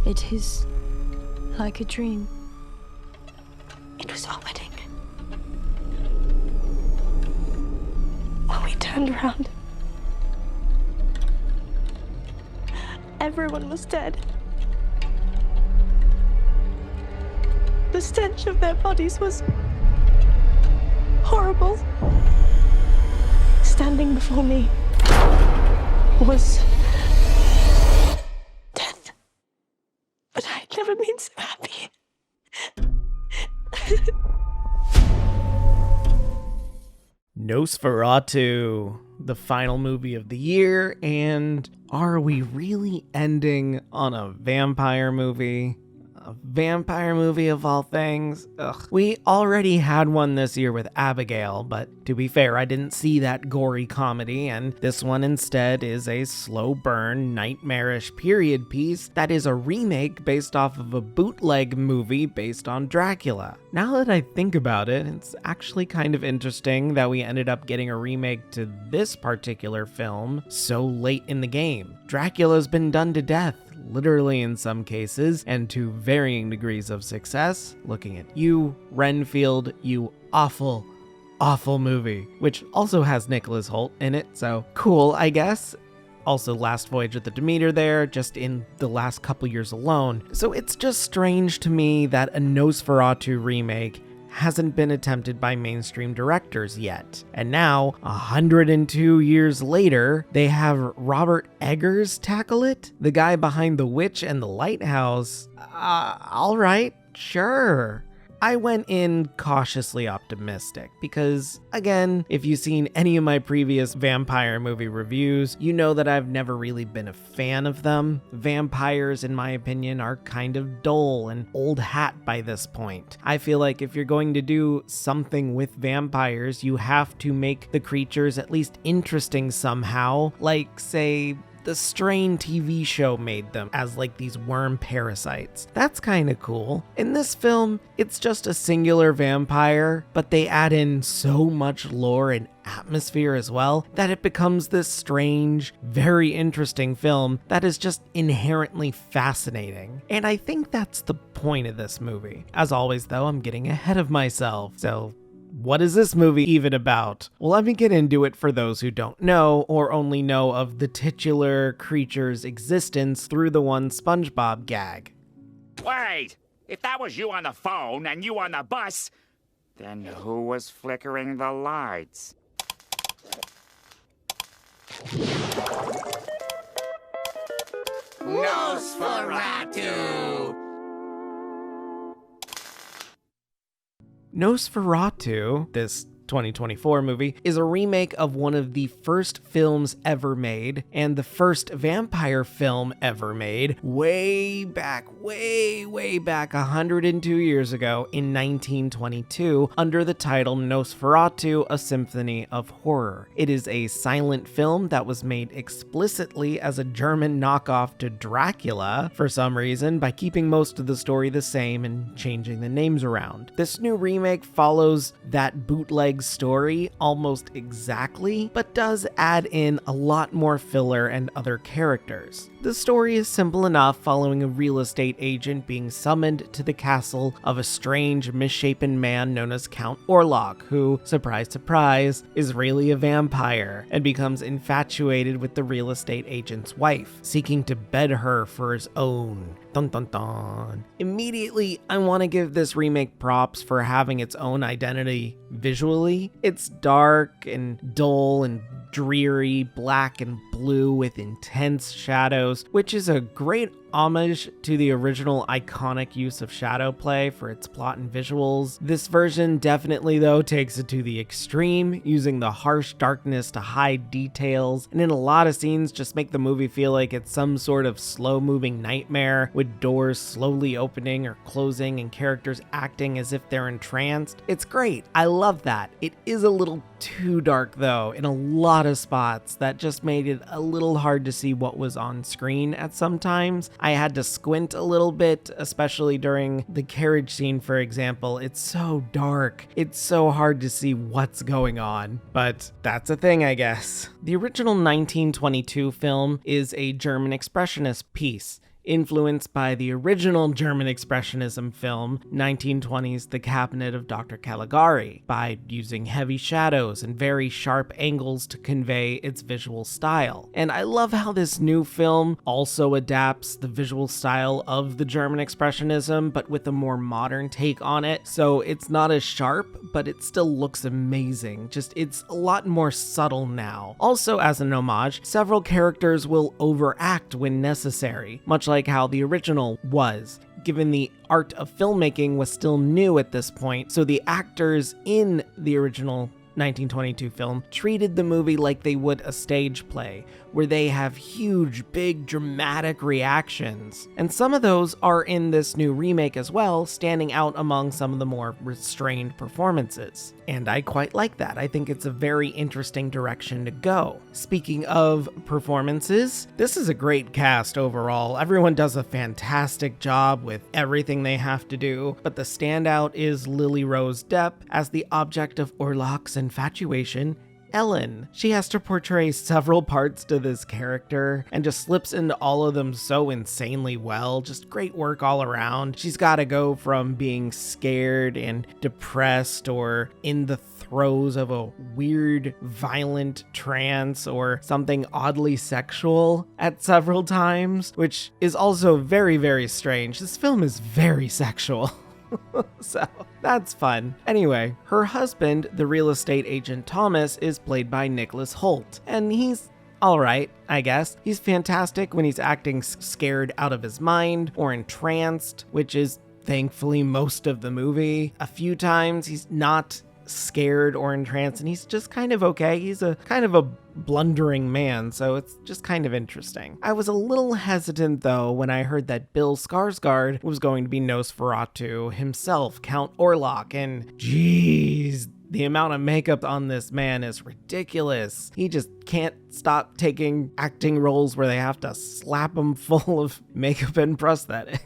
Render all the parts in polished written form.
It is like a dream. It was our wedding. When we turned around, everyone was dead. The stench of their bodies was horrible. Standing before me was death. But I'd never been so happy. Nosferatu, the final movie of the year, and are we really ending on a vampire movie? A vampire movie of all things? Ugh. We already had one this year with Abigail, but to be fair, I didn't see that gory comedy, and this one instead is a slow burn, nightmarish period piece that is a remake based off of a bootleg movie based on Dracula. Now that I think about it, it's actually kind of interesting that we ended up getting a remake to this particular film so late in the game. Dracula's been done to death, literally in some cases, and to varying degrees of success. Looking at you, Renfield, you awful movie, which also has Nicholas Hoult in it, so cool, I guess. Also Last Voyage of the Demeter there, just in the last couple years alone. So it's just strange to me that a Nosferatu remake hasn't been attempted by mainstream directors yet. And now, 102 years later, they have Robert Eggers tackle it? The guy behind The Witch and The Lighthouse? Alright, sure. I went in cautiously optimistic because, again, if you've seen any of my previous vampire movie reviews, you know that I've never really been a fan of them. Vampires, in my opinion, are kind of dull and old hat by this point. I feel like if you're going to do something with vampires, you have to make the creatures at least interesting somehow, like, say, the Strain TV show made them as like these worm parasites. That's kind of cool. In this film, it's just a singular vampire, but they add in so much lore and atmosphere as well that it becomes this strange, very interesting film that is just inherently fascinating. And I think that's the point of this movie. As always though, I'm getting ahead of myself, so what is this movie even about? Well, let me get into it for those who don't know, or only know of the titular creature's existence through the one SpongeBob gag. Wait! If that was you on the phone and you on the bus, then who was flickering the lights? Nosferatu! Nosferatu, this 2024 movie, is a remake of one of the first films ever made, and the first vampire film ever made, way back 102 years ago in 1922, under the title Nosferatu, A Symphony of Horror. It is a silent film that was made explicitly as a German knockoff to Dracula, for some reason, by keeping most of the story the same and changing the names around. This new remake follows that bootleg story almost exactly, but does add in a lot more filler and other characters. The story is simple enough, following a real estate agent being summoned to the castle of a strange, misshapen man known as Count Orlock, who, surprise surprise, is really a vampire, and becomes infatuated with the real estate agent's wife, seeking to bed her for his own. Dun dun dun. Immediately, I want to give this remake props for having its own identity visually. It's dark and dull and dreary, black and blue with intense shadows, which is a great homage to the original iconic use of shadow play for its plot and visuals. This version definitely though takes it to the extreme, using the harsh darkness to hide details, and in a lot of scenes just make the movie feel like it's some sort of slow moving nightmare with doors slowly opening or closing and characters acting as if they're entranced. It's great. I love that. It is a little too dark though in a lot of spots that just made it a little hard to see what was on screen at some times. I had to squint a little bit, especially during the carriage scene, for example. It's so dark. It's so hard to see what's going on, but that's a thing, I guess. The original 1922 film is a German expressionist piece. influenced by the original German Expressionism film, 1920's The Cabinet of Dr. Caligari, by using heavy shadows and very sharp angles to convey its visual style. And I love how this new film also adapts the visual style of the German Expressionism, but with a more modern take on it. So it's not as sharp, but it still looks amazing. Just, it's a lot more subtle now. Also, as an homage, several characters will overact when necessary, much like how the original was, given the art of filmmaking was still new at this point, so the actors in the original 1922 film treated the movie like they would a stage play, where they have huge, big, dramatic reactions. And some of those are in this new remake as well, standing out among some of the more restrained performances. And I quite like that. I think it's a very interesting direction to go. Speaking of performances, this is a great cast overall. Everyone does a fantastic job with everything they have to do, but the standout is Lily Rose Depp as the object of Orlock's infatuation, Ellen. She has to portray several parts to this character and just slips into all of them so insanely well. Just great work all around. She's got to go from being scared and depressed or in the throes of a weird, violent trance or something oddly sexual at several times, which is also very, very strange. This film is very sexual. So that's fun. Anyway, her husband, the real estate agent Thomas, is played by Nicholas Hoult, and he's alright, I guess. He's fantastic when he's acting scared out of his mind or entranced, which is thankfully most of the movie. A few times he's not scared or entranced, and he's just kind of okay. He's a kind of a blundering man, so it's just kind of interesting. I was a little hesitant though when I heard that Bill Skarsgård was going to be Nosferatu himself, Count Orlock, and geez, the amount of makeup on this man is ridiculous. He just can't stop taking acting roles where they have to slap him full of makeup and prosthetics.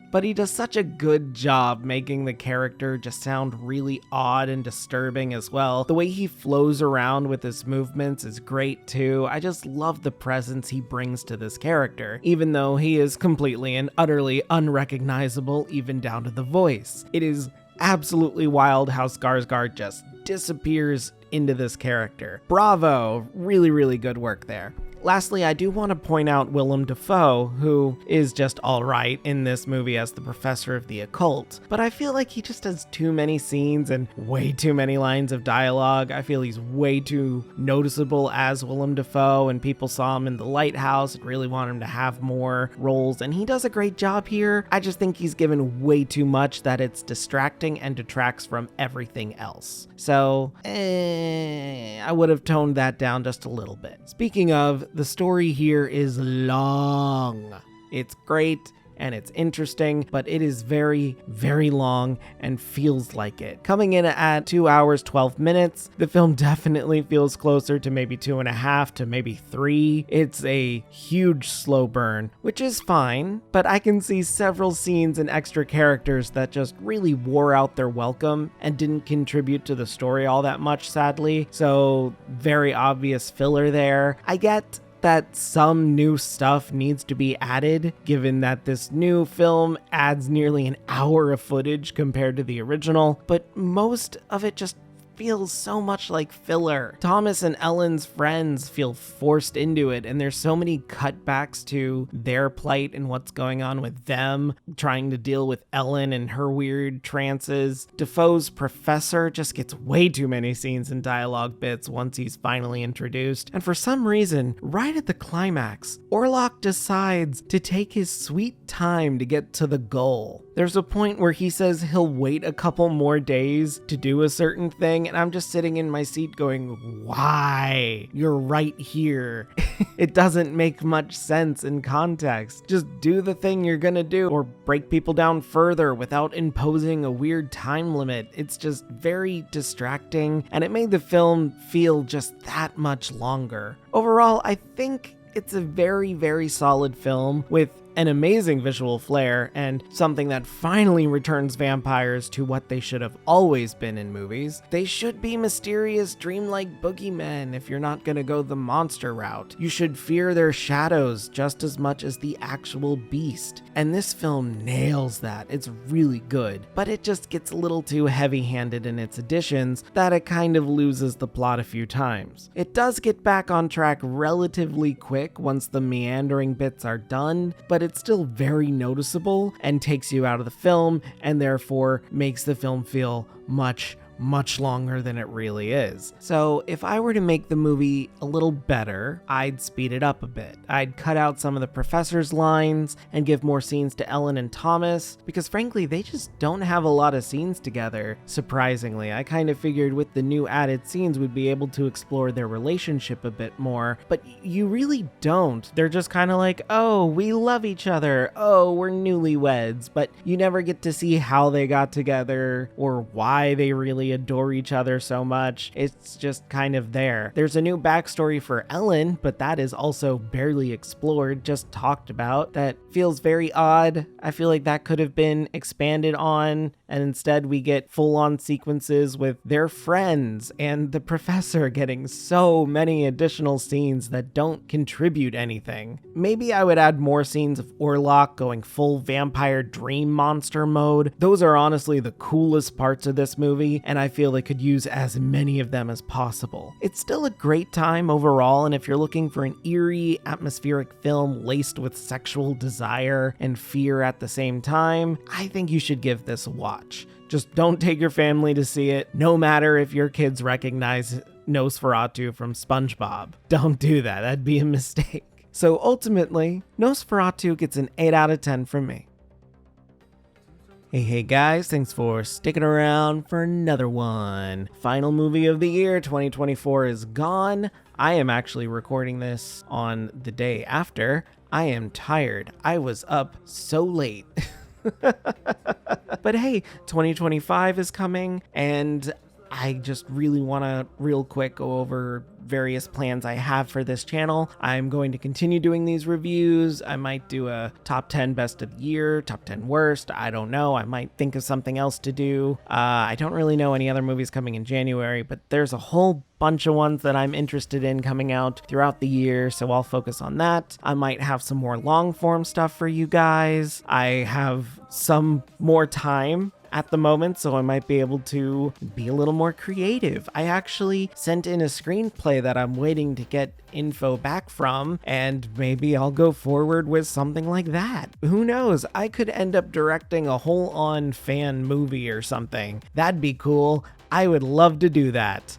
But he does such a good job making the character just sound really odd and disturbing as well. The way he flows around with his movements is great too. I just love the presence he brings to this character, even though he is completely and utterly unrecognizable, even down to the voice. It is absolutely wild how Skarsgård just disappears into this character. Bravo! Really, really good work there. Lastly, I do want to point out Willem Dafoe, who is just alright in this movie as the professor of the occult, but I feel like he just has too many scenes and way too many lines of dialogue. I feel he's way too noticeable as Willem Dafoe, and people saw him in The Lighthouse and really want him to have more roles, and he does a great job here. I just think he's given way too much that it's distracting and detracts from everything else. So, I would have toned that down just a little bit. Speaking of, the story here is long. It's great and it's interesting, but it is very, very long and feels like it. Coming in at 2 hours, 12 minutes, the film definitely feels closer to maybe 2.5 to maybe 3. It's a huge slow burn, which is fine, but I can see several scenes and extra characters that just really wore out their welcome and didn't contribute to the story all that much, sadly. So very obvious filler there. I get that some new stuff needs to be added, given that this new film adds nearly an hour of footage compared to the original, but most of it just feels so much like filler. Thomas and Ellen's friends feel forced into it, and there's so many cutbacks to their plight and what's going on with them, trying to deal with Ellen and her weird trances. Defoe's professor just gets way too many scenes and dialogue bits once he's finally introduced, and for some reason, right at the climax, Orlock decides to take his sweet time to get to the goal. There's a point where he says he'll wait a couple more days to do a certain thing, and I'm just sitting in my seat going, why? You're right here. It doesn't make much sense in context. Just do the thing you're gonna do, or break people down further without imposing a weird time limit. It's just very distracting, and it made the film feel just that much longer. Overall, I think it's a very, very solid film with an amazing visual flair and something that finally returns vampires to what they should have always been in movies. They should be mysterious, dreamlike boogeymen if you're not gonna go the monster route. You should fear their shadows just as much as the actual beast. And this film nails that. It's really good, but it just gets a little too heavy-handed in its additions that it kind of loses the plot a few times. It does get back on track relatively quick once the meandering bits are done, but it's still very noticeable and takes you out of the film and therefore makes the film feel much longer than it really is. So if I were to make the movie a little better, I'd speed it up a bit. I'd cut out some of the professor's lines and give more scenes to Ellen and Thomas, because frankly, they just don't have a lot of scenes together, surprisingly. I kind of figured with the new added scenes we'd be able to explore their relationship a bit more, but you really don't. They're just kind of like, oh, we love each other, oh, we're newlyweds, but you never get to see how they got together or why they really adore each other so much. It's just kind of there. There's a new backstory for Ellen, but that is also barely explored, just talked about. That feels very odd. I feel like that could have been expanded on, and instead we get full-on sequences with their friends and the professor getting so many additional scenes that don't contribute anything. Maybe I would add more scenes of Orlock going full vampire dream monster mode. Those are honestly the coolest parts of this movie, and I feel they could use as many of them as possible. It's still a great time overall, and if you're looking for an eerie, atmospheric film laced with sexual desire and fear at the same time, I think you should give this a watch. Just don't take your family to see it, no matter if your kids recognize Nosferatu from SpongeBob. Don't do that, that'd be a mistake. So ultimately, Nosferatu gets an 8 out of 10 from me. Hey guys, thanks for sticking around for another one. Final movie of the year, 2024 is gone. I am actually recording this on the day after. I am tired. I was up so late. But hey, 2025 is coming, and I just really want to real quick go over various plans I have for this channel. I'm going to continue doing these reviews. I might do a top 10 best of the year, top 10 worst. I don't know. I might think of something else to do. I don't really know any other movies coming in January, but there's a whole bunch of ones that I'm interested in coming out throughout the year, so I'll focus on that. I might have some more long form stuff for you guys. I have some more time at the moment, so I might be able to be a little more creative. I actually sent in a screenplay that I'm waiting to get info back from, and maybe I'll go forward with something like that. Who knows? I could end up directing a whole-on fan movie or something. That'd be cool. I would love to do that.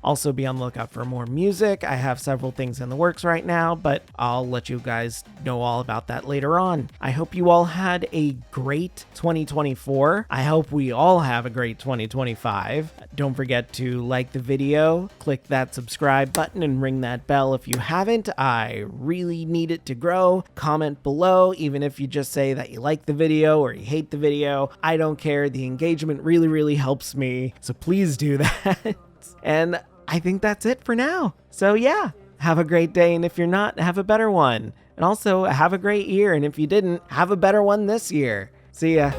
Also be on the lookout for more music. I have several things in the works right now, but I'll let you guys know all about that later on. I hope you all had a great 2024. I hope we all have a great 2025. Don't forget to like the video, click that subscribe button, and ring that bell if you haven't. I really need it to grow. Comment below, even if you just say that you like the video or you hate the video. I don't care. The engagement really helps me, so please do that. And I think that's it for now. So yeah, have a great day, and if you're not, have a better one. And also, have a great year, and if you didn't, have a better one this year. See ya.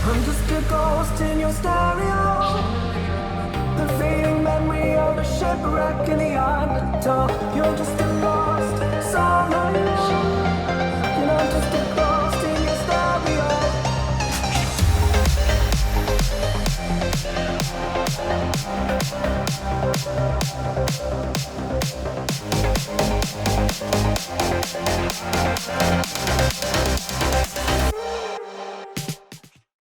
I'm just a ghost in your stereo, the fading memory of a shipwreck in the undertow. You're just a lost summer, and I'm just a ghost in your stereo.